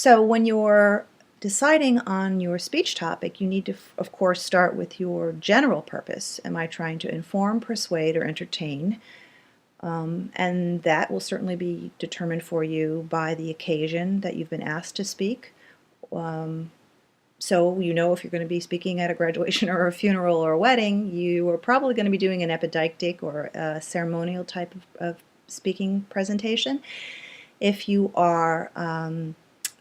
So when you're deciding on your speech topic, you need to, of course, start with your general purpose. Am I trying to inform, persuade, or entertain? And that will certainly be determined for you by the occasion that you've been asked to speak. Um, so you know if you're going to be speaking at a graduation or a funeral or a wedding, you are probably going to be doing an epidictic or a ceremonial type of speaking presentation. If you are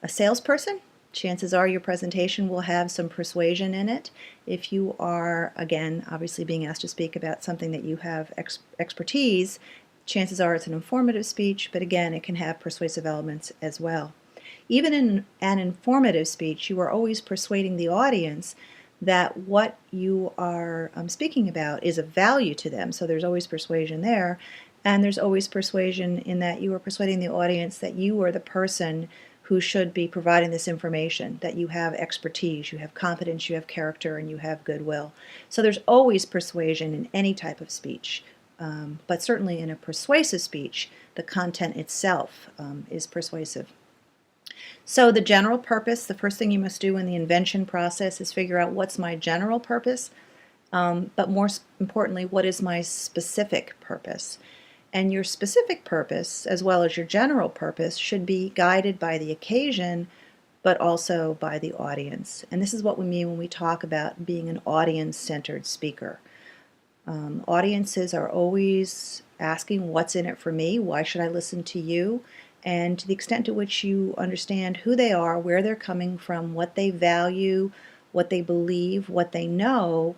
a salesperson, chances are your presentation will have some persuasion in it. If you are, again, obviously being asked to speak about something that you have expertise, chances are it's an informative speech, but again, it can have persuasive elements as well. Even in an informative speech, you are always persuading the audience that what you are speaking about is of value to them. So there's always persuasion there. And there's always persuasion in that you are persuading the audience that you are the person who should be providing this information, that you have expertise, you have competence, you have character, and you have goodwill. So there's always persuasion in any type of speech. But certainly in a persuasive speech, the content itself is persuasive. So the general purpose, the first thing you must do in the invention process is figure out what's my general purpose, but more importantly, what is my specific purpose? And your specific purpose, as well as your general purpose, should be guided by the occasion, but also by the audience. And this is what we mean when we talk about being an audience-centered speaker. Audiences are always asking, what's in it for me? Why should I listen to you? And to the extent to which you understand who they are, where they're coming from, what they value, what they believe, what they know,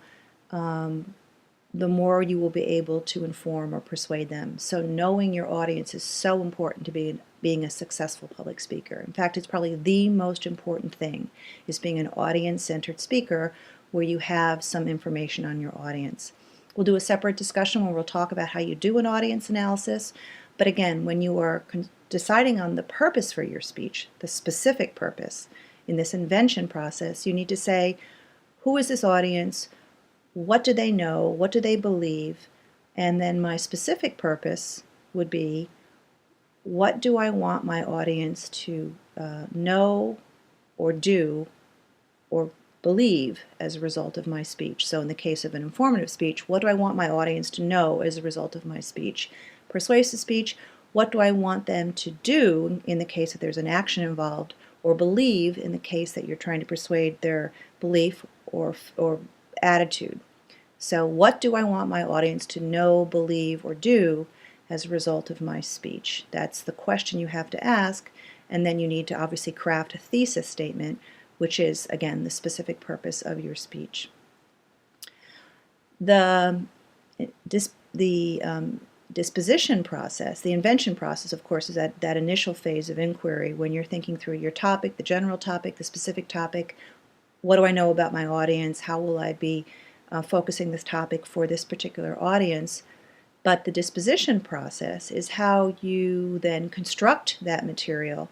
the more you will be able to inform or persuade them. So knowing your audience is so important to being a successful public speaker. In fact, it's probably the most important thing, is being an audience-centered speaker where you have some information on your audience. We'll do a separate discussion where we'll talk about how you do an audience analysis. But again, when you are deciding on the purpose for your speech, the specific purpose, in this invention process, you need to say, who is this audience? What do they know? What do they believe? And then my specific purpose would be, what do I want my audience to know or do or believe as a result of my speech? So in the case of an informative speech, what do I want my audience to know as a result of my speech? Persuasive speech, what do I want them to do in the case that there's an action involved, or believe in the case that you're trying to persuade their belief or attitude? So what do I want my audience to know, believe, or do as a result of my speech? That's the question you have to ask, and then you need to obviously craft a thesis statement, which is, again, the specific purpose of your speech. The disposition process, the invention process, of course, is that initial phase of inquiry when you're thinking through your topic, the general topic, the specific topic. What do I know about my audience? How will I be focusing this topic for this particular audience? But the disposition process is how you then construct that material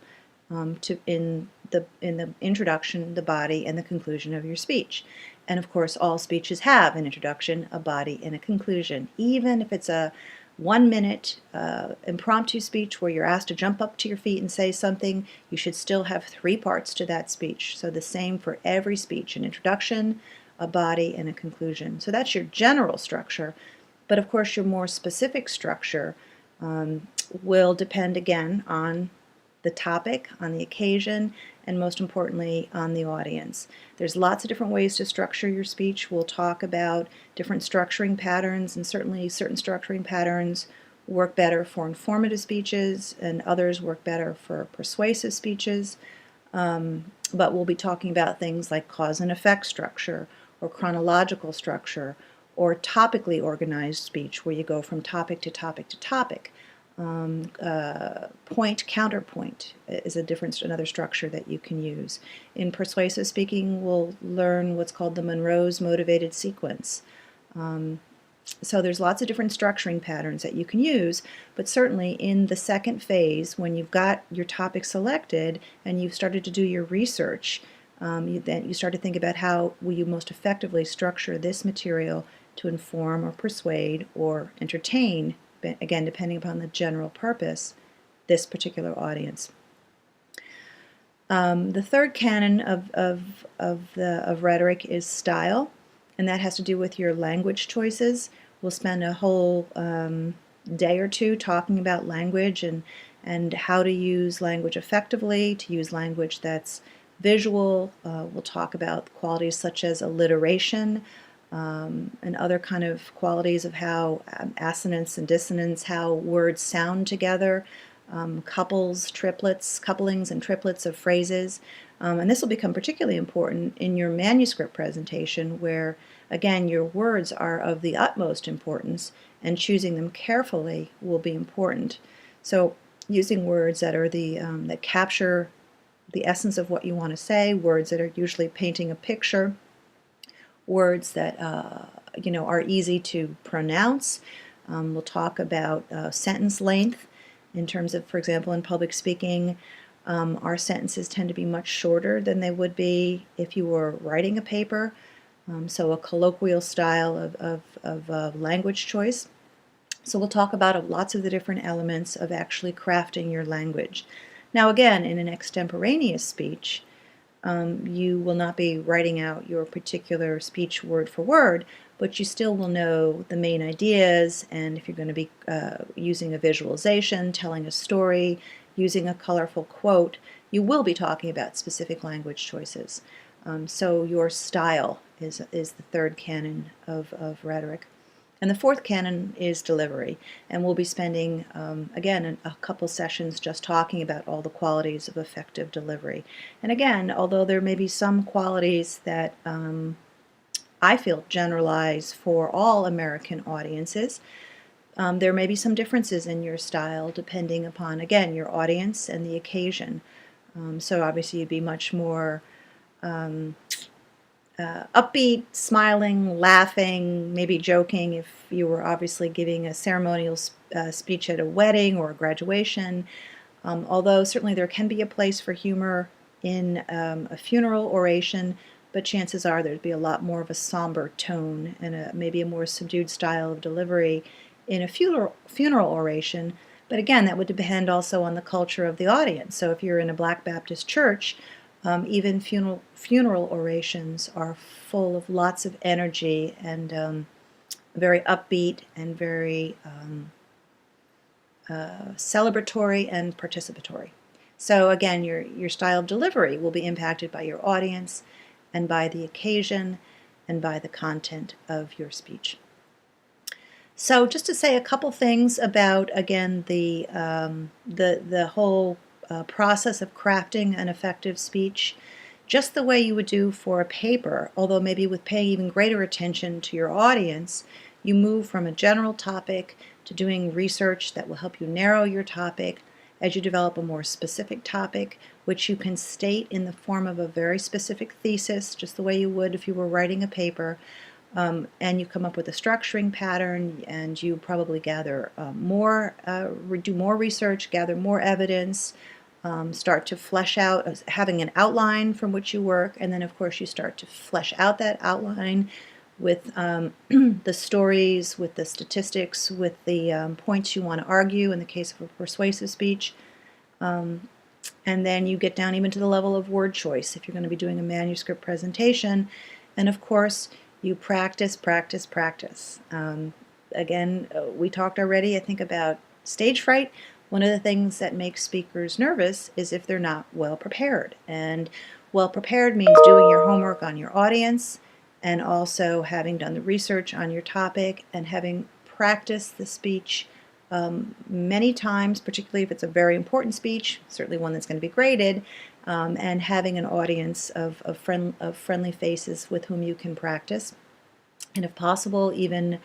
in the introduction, the body, and the conclusion of your speech. And of course, all speeches have an introduction, a body, and a conclusion. Even if it's a 1-minute impromptu speech where you're asked to jump up to your feet and say something, you should still have 3 parts to that speech. So the same for every speech, an introduction, a body, and a conclusion. So that's your general structure. But of course, your more specific structure will depend again on the topic, on the occasion, and most importantly, on the audience. There's lots of different ways to structure your speech. We'll talk about different structuring patterns, and certainly certain structuring patterns work better for informative speeches, and others work better for persuasive speeches. But we'll be talking about things like cause and effect structure, or chronological structure, or topically organized speech, where you go from topic to topic to topic. Point, counterpoint is another structure that you can use. In persuasive speaking, we'll learn what's called the Monroe's motivated sequence. So there's lots of different structuring patterns that you can use, but certainly in the second phase, when you've got your topic selected and you've started to do your research, then you start to think about how will you most effectively structure this material to inform or persuade or entertain, again, depending upon the general purpose, this particular audience. The third canon of rhetoric is style, and that has to do with your language choices. We'll spend a whole day or two talking about language and how to use language effectively, to use language that's visual. We'll talk about qualities such as alliteration, and other kind of qualities of how assonance and dissonance, how words sound together, couples, triplets, couplings and triplets of phrases. And this will become particularly important in your manuscript presentation where, again, your words are of the utmost importance and choosing them carefully will be important. So using words that are that capture the essence of what you want to say, words that are usually painting a picture, words that are easy to pronounce. We'll talk about sentence length in terms of, for example, in public speaking, our sentences tend to be much shorter than they would be if you were writing a paper. So a colloquial style of language choice. So we'll talk about lots of the different elements of actually crafting your language. Now again, in an extemporaneous speech, you will not be writing out your particular speech word for word, but you still will know the main ideas, and if you're going to be using a visualization, telling a story, using a colorful quote, you will be talking about specific language choices. So your style is the third canon of rhetoric. And the fourth canon is delivery, and we'll be spending, again, a couple sessions just talking about all the qualities of effective delivery. And again, although there may be some qualities that I feel generalize for all American audiences, there may be some differences in your style depending upon, again, your audience and the occasion. So obviously you'd be much more upbeat, smiling, laughing, maybe joking if you were obviously giving a ceremonial speech at a wedding or a graduation. Although certainly there can be a place for humor in a funeral oration, but chances are there'd be a lot more of a somber tone and maybe a more subdued style of delivery in a funeral oration. But again, that would depend also on the culture of the audience. So if you're in a Black Baptist church, even funeral orations are full of lots of energy and very upbeat and very celebratory and participatory. So again, your style of delivery will be impacted by your audience and by the occasion and by the content of your speech. So just to say a couple things about, again, the whole process of crafting an effective speech, just the way you would do for a paper, although maybe with paying even greater attention to your audience, you move from a general topic to doing research that will help you narrow your topic as you develop a more specific topic, which you can state in the form of a very specific thesis, just the way you would if you were writing a paper. And you come up with a structuring pattern, and you probably gather do more research, gather more evidence, start to flesh out, having an outline from which you work, and then of course you start to flesh out that outline with the stories, with the statistics, with the points you want to argue in the case of a persuasive speech. And then you get down even to the level of word choice if you're going to be doing a manuscript presentation. And of course, you practice, practice, practice. Again, we talked already, I think, about stage fright. One of the things that makes speakers nervous is if they're not well prepared. And well prepared means doing your homework on your audience and also having done the research on your topic and having practiced the speech many times, particularly if it's a very important speech, certainly one that's going to be graded, and having an audience of friendly faces with whom you can practice. And if possible, even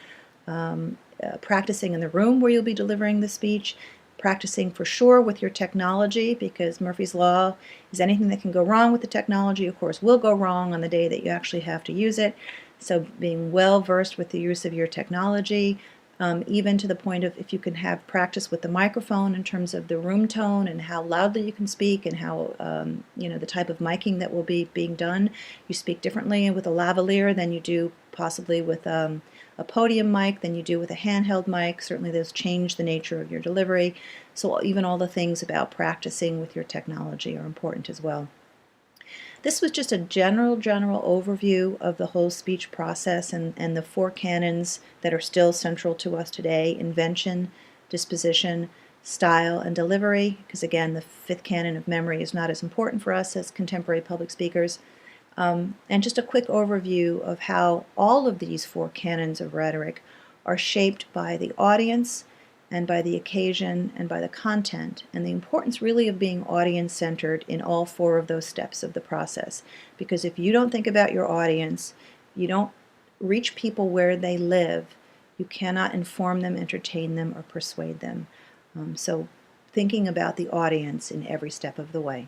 practicing in the room where you'll be delivering the speech, practicing for sure with your technology, because Murphy's Law is anything that can go wrong with the technology, of course, will go wrong on the day that you actually have to use it. So being well versed with the use of your technology, even to the point of if you can have practice with the microphone in terms of the room tone and how loudly you can speak and how, the type of miking that will be being done. You speak differently with a lavalier than you do possibly with a a podium mic than you do with a handheld mic. Certainly those change the nature of your delivery. So even all the things about practicing with your technology are important as well. This was just a general overview of the whole speech process and the four canons that are still central to us today: invention, disposition, style, and delivery, because again, the fifth canon of memory is not as important for us as contemporary public speakers. And just a quick overview of how all of these four canons of rhetoric are shaped by the audience and by the occasion and by the content, and the importance really of being audience-centered in all four of those steps of the process. Because if you don't think about your audience, you don't reach people where they live, you cannot inform them, entertain them, or persuade them. So thinking about the audience in every step of the way.